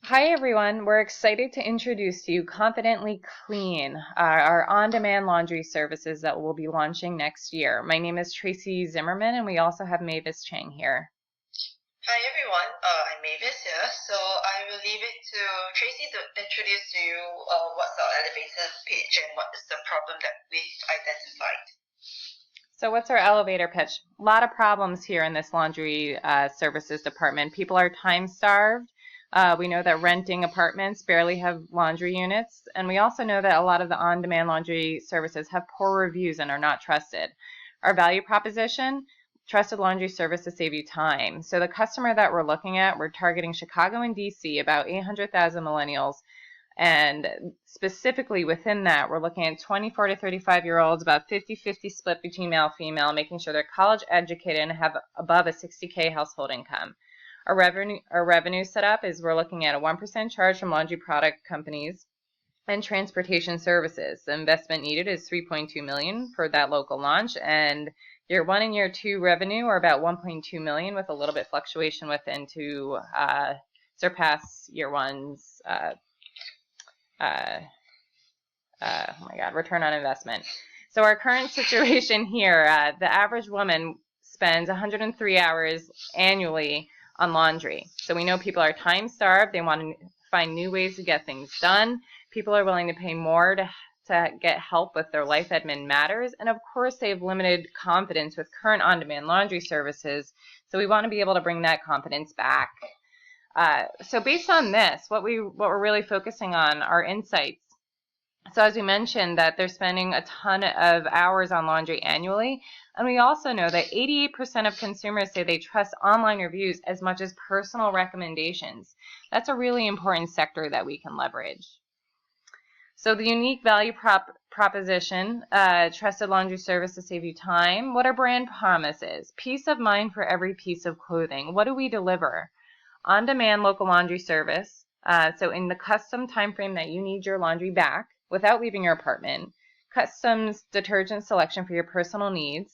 Hi everyone, we're excited to introduce to you Confidently Clean, our on-demand laundry services that we'll be launching next year. My name is Tracy Zimmerman and we also have Mavis Chang here. Hi everyone, I'm Mavis here. So I will leave it to Tracy to introduce to you what's our elevator pitch and what is the problem that we've identified. So what's our elevator pitch? A lot of problems here in this laundry services department. People are time starved. We know that renting apartments barely have laundry units, and we also know that a lot of the on-demand laundry services have poor reviews and are not trusted. Our value proposition, trusted laundry service to save you time. So the customer that we're looking at, we're targeting Chicago and DC, about 800,000 millennials, and specifically within that, we're looking at 24 to 35-year-olds, about 50-50 split between male and female, making sure they're college educated and have above a 60K household income. Our revenue setup is we're looking at a 1% charge from laundry product companies and transportation services. The investment needed is $3.2 million for that local launch, and year one and year two revenue are about $1.2 million, with a little bit fluctuation within to surpass year one's return on investment. So our current situation here, the average woman spends 103 hours annually on laundry. So we know people are time starved. They want to find new ways to get things done. People are willing to pay more to get help with their life admin matters. And of course, they have limited confidence with current on-demand laundry services. So we want to be able to bring that confidence back. So based on this, what we're really focusing on are insights. So as we mentioned, that they're spending a ton of hours on laundry annually. And we also know that 88% of consumers say they trust online reviews as much as personal recommendations. That's a really important sector that we can leverage. So the unique value proposition, trusted laundry service to save you time. What our brand promise is: peace of mind for every piece of clothing. What do we deliver? On-demand local laundry service. So in the custom time frame that you need your laundry back without leaving your apartment, customs detergent selection for your personal needs,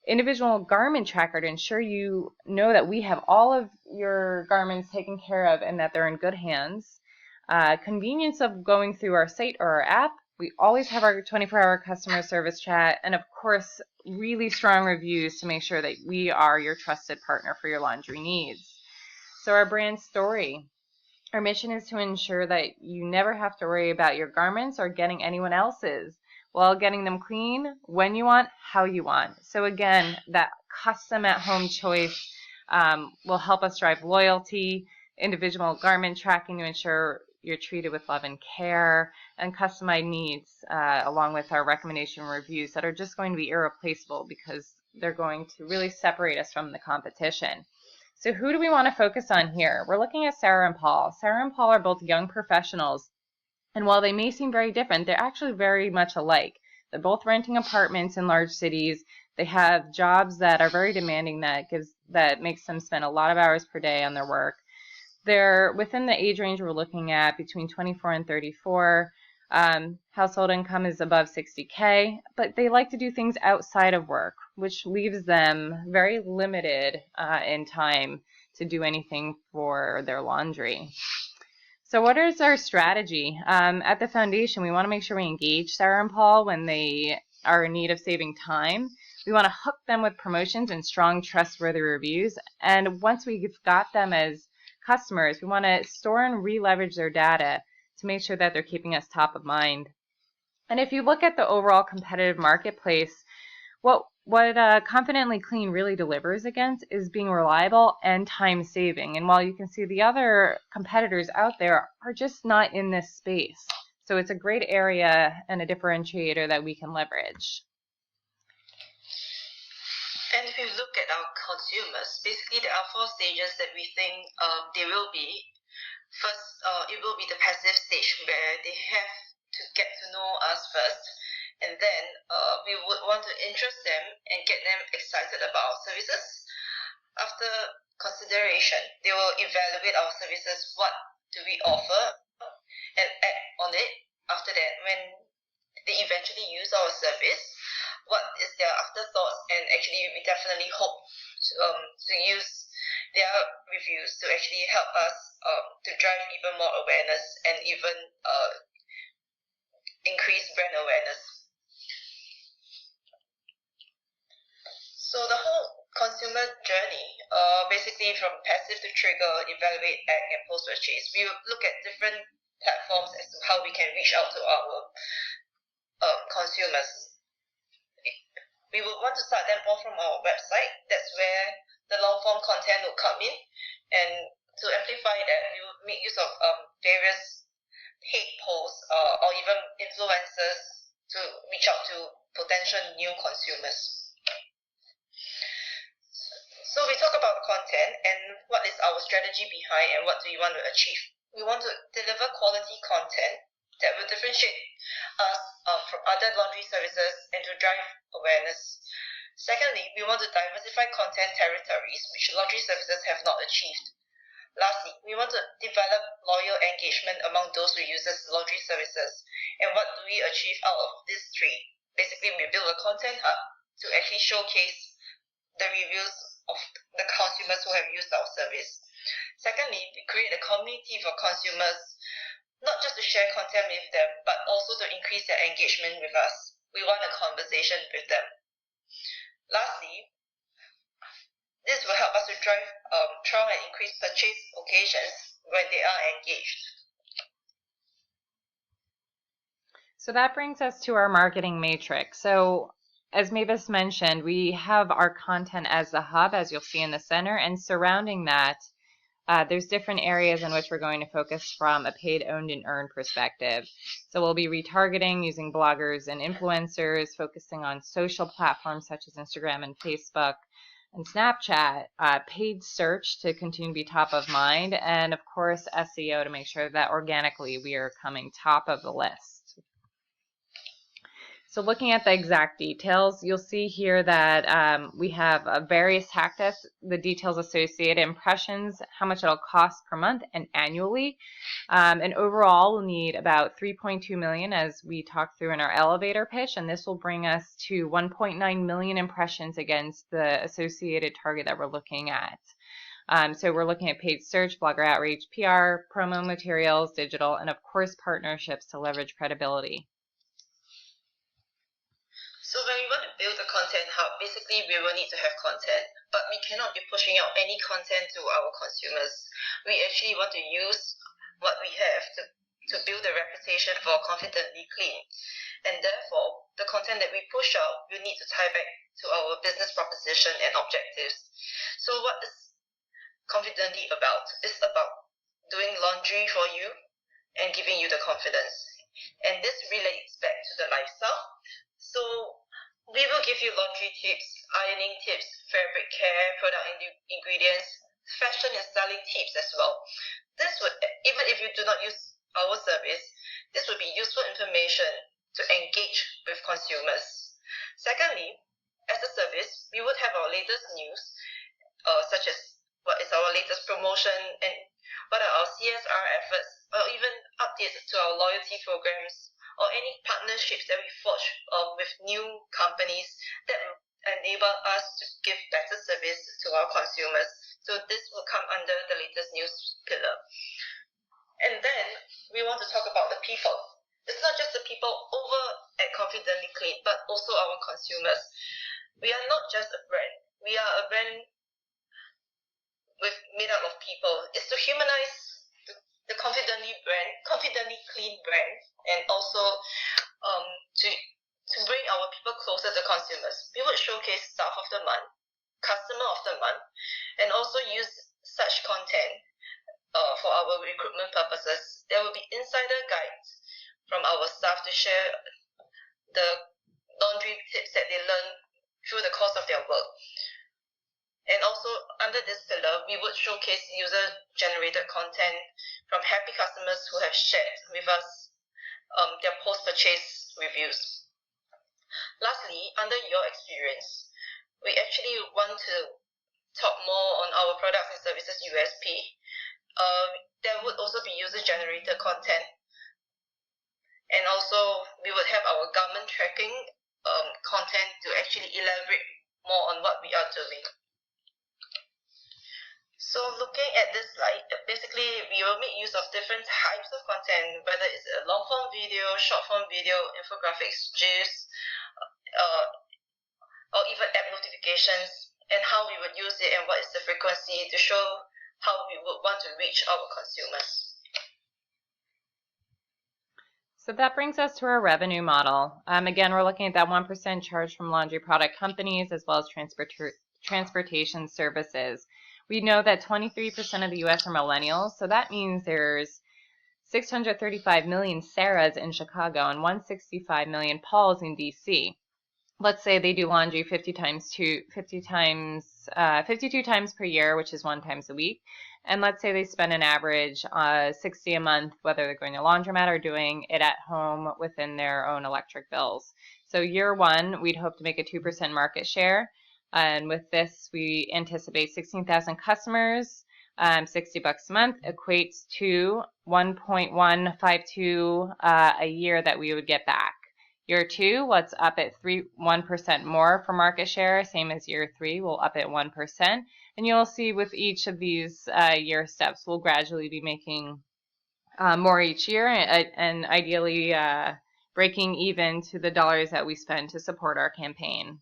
individual garment tracker to ensure you know that we have all of your garments taken care of and that they're in good hands, convenience of going through our site or our app. We always have our 24-hour customer service chat, and of course, really strong reviews to make sure that we are your trusted partner for your laundry needs. So our brand story. Our mission is to ensure that you never have to worry about your garments or getting anyone else's, while getting them clean when you want, how you want. So again, that custom at-home choice will help us drive loyalty, individual garment tracking to ensure you're treated with love and care, and customized needs, along with our recommendation reviews that are just going to be irreplaceable because they're going to really separate us from the competition. So who do we want to focus on here? We're looking at Sarah and Paul. Sarah and Paul are both young professionals, and while they may seem very different, they're actually very much alike. They're both renting apartments in large cities. They have jobs that are very demanding that makes them spend a lot of hours per day on their work. They're within the age range we're looking at, between 24 and 34. Household income is above 60K, but they like to do things outside of work, which leaves them very limited in time to do anything for their laundry. So what is our strategy? At the foundation, we want to make sure we engage Sarah and Paul when they are in need of saving time. We want to hook them with promotions and strong, trustworthy reviews. And once we've got them as customers, we want to store and re-leverage their data to make sure that they're keeping us top of mind. And if you look at the overall competitive marketplace, what Confidently Clean really delivers against is being reliable and time saving. And while you can see the other competitors out there are just not in this space, so it's a great area and a differentiator that we can leverage. And if you look at our consumers, basically there are four stages that we think they will be. First, it will be the passive stage where they have to get to know us first, and then we would want to interest them and get them excited about our services. After consideration, they will evaluate our services, what do we offer, and act on it. After that, when they eventually use our service, what is their afterthoughts, and actually we definitely hope to use their reviews to actually help us to drive even more awareness and even increase brand awareness. So the whole consumer journey, basically from passive to trigger, evaluate, act, and post-purchase, we will look at different platforms as to how we can reach out to our consumers. We would want to start them off from our website. That's where the long-form content will come in. And to amplify that, we will make use of various paid posts or even influencers to reach out to potential new consumers. So we talk about content and what is our strategy behind and what do we want to achieve. We want to deliver quality content that will differentiate us from other laundry services and to drive awareness. Secondly, we want to diversify content territories which laundry services have not achieved. Lastly, we want to develop loyal engagement among those who uses laundry services. And what do we achieve out of these three? Basically, we build a content hub to actually showcase the reviews of the consumers who have used our service. Secondly, we create a community for consumers, not just to share content with them, but also to increase their engagement with us. We want a conversation with them. Lastly, this will help us to drive trial and increase purchase occasions when they are engaged. So that brings us to our marketing matrix. So as Mavis mentioned, we have our content as the hub, as you'll see in the center, and surrounding that, there's different areas in which we're going to focus from a paid, owned, and earned perspective. So we'll be retargeting using bloggers and influencers, focusing on social platforms such as Instagram and Facebook and Snapchat, paid search to continue to be top of mind, and of course SEO to make sure that organically we are coming top of the list. So looking at the exact details, you'll see here that we have various tactics, the details associated, impressions, how much it'll cost per month and annually. And overall, we'll need about 3.2 million as we talked through in our elevator pitch, and this will bring us to 1.9 million impressions against the associated target that we're looking at. So we're looking at paid search, blogger outreach, PR, promo materials, digital, and of course partnerships to leverage credibility. So when we want to build a content hub, basically we will need to have content, but we cannot be pushing out any content to our consumers. We actually want to use what we have to build a reputation for Confidently Clean. And therefore, the content that we push out will need to tie back to our business proposition and objectives. So what is Confidently about? It's about doing laundry for you and giving you the confidence. And this relates back to the lifestyle. So we will give you laundry tips, ironing tips, fabric care, product ingredients, fashion and styling tips as well. This would, even if you do not use our service, this would be useful information to engage with consumers. Secondly, as a service, we would have our latest news, such as what is our latest promotion and what are our CSR efforts, or even updates to our loyalty programs, or any partnerships that we forge with new companies that will enable us to give better service to our consumers. So this will come under the latest news pillar. And then we want to talk about the people. It's not just the people over at Confidently Clean, but also our consumers. We are not just a brand. We are a brand made up of people. It's to humanize the Confidently Clean brand, and also to bring our people closer to consumers. We would showcase staff of the month, customer of the month, and also use such content for our recruitment purposes. There will be insider guides from our staff to share the laundry tips that they learn through the course of their work. And also, under this pillar, we would showcase user-generated content from happy customers who have shared with us their post-purchase reviews. Lastly, under your experience, we actually want to talk more on our products and services USP. There would also be user-generated content. And also, we would have our government tracking content to actually elaborate more on what we are doing. So looking at this slide, basically we will make use of different types of content, whether it's a long form video, short form video, infographics, GIFs, or even app notifications, and how we would use it and what is the frequency to show how we would want to reach our consumers. So that brings us to our revenue model. Again, we're looking at that 1% charge from laundry product companies as well as transportation services. We know that 23% of the U.S. are millennials, so that means there's 635 million Sarahs in Chicago and 165 million Pauls in D.C. Let's say they do laundry 52 times per year, which is 1 time a week. And let's say they spend an average $60 a month, whether they're going to laundromat or doing it at home within their own electric bills. So year one, we'd hope to make a 2% market share. And with this, we anticipate 16,000 customers, $60 a month equates to 1.152 a year that we would get back. Year two, let's up it 1% more for market share, same as year three, we'll up it 1%. And you'll see with each of these year steps, we'll gradually be making more each year and ideally breaking even to the dollars that we spend to support our campaign.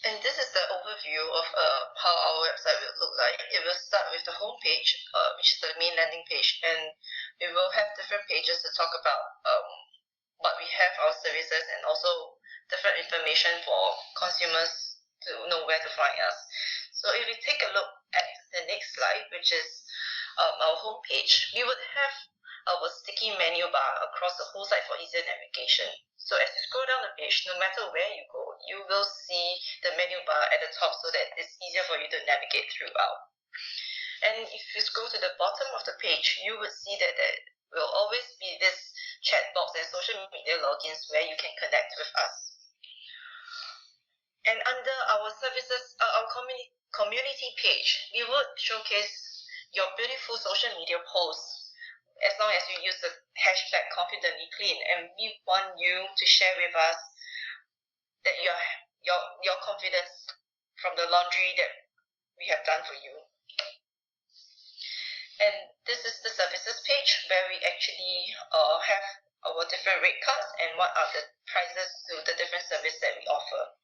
And this is the overview of how our website will look like. It will start with the home page, which is the main landing page, and we will have different pages to talk about what we have, our services, and also different information for consumers to know where to find us. So if we take a look at the next slide, which is our home page, we would have our sticky menu bar across the whole site for easier navigation. So as you scroll down the page, no matter where you go, you will see the menu bar at the top so that it's easier for you to navigate throughout. And if you scroll to the bottom of the page, you will see that there will always be this chat box and social media logins where you can connect with us. And under our services, our community page, we would showcase your beautiful social media posts as long as you use the hashtag confidently clean, and we want you to share with us that your confidence from the laundry that we have done for you. And this is the services page where we actually have our different rate cards and what are the prices to the different services that we offer.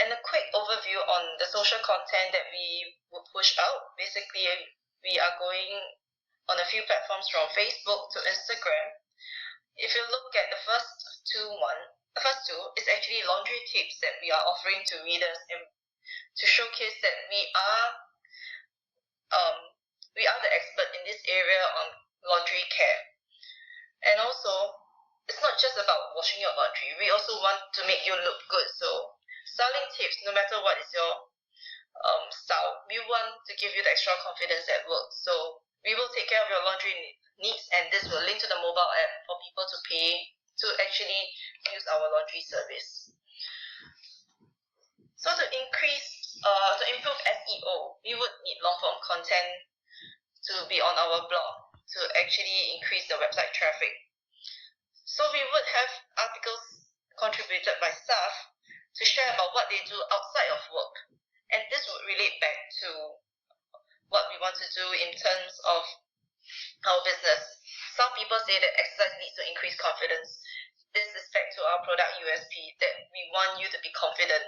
And a quick overview on the social content that we will push out. Basically, we are going on a few platforms from Facebook to Instagram. If you look at the first two is actually laundry tips that we are offering to readers and to showcase that we are the expert in this area on laundry care. And also, it's not just about washing your laundry. We also want to make you look good. So styling tips, no matter what is your style, we want to give you the extra confidence at work. So we will take care of your laundry needs, and this will link to the mobile app for people to pay to actually use our laundry service. So to improve SEO, we would need long form content to be on our blog to actually increase the website traffic. So we would have articles contributed by staff to share about what they do outside of work, and this would relate back to what we want to do in terms of our business. Some people say that exercise leads to increased confidence. This is back to our product USP, that we want you to be confident.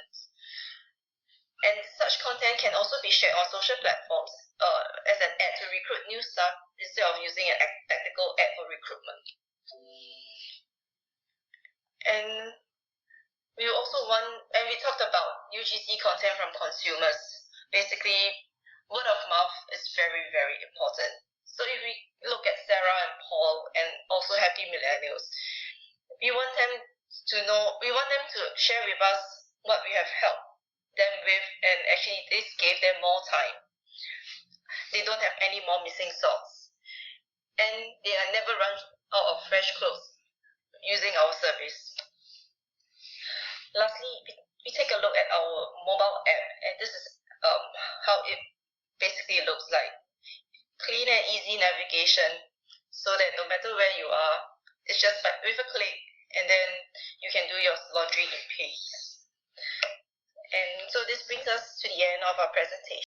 And such content can also be shared on social platforms as an ad to recruit new staff instead of using a tactical ad for recruitment. And we also we talked about UGC content from consumers. Basically, word of mouth is very, very important. So if we look at Sarah and Paul and also happy millennials, we want them to share with us what we have helped them with, and actually this gave them more time. They don't have any more missing socks, and they are never run out of fresh clothes using our service. Lastly, we take a look at our mobile app, and this is how it basically looks like. Clean and easy navigation, so that no matter where you are, it's just with a click, and then you can do your laundry in peace. And so this brings us to the end of our presentation.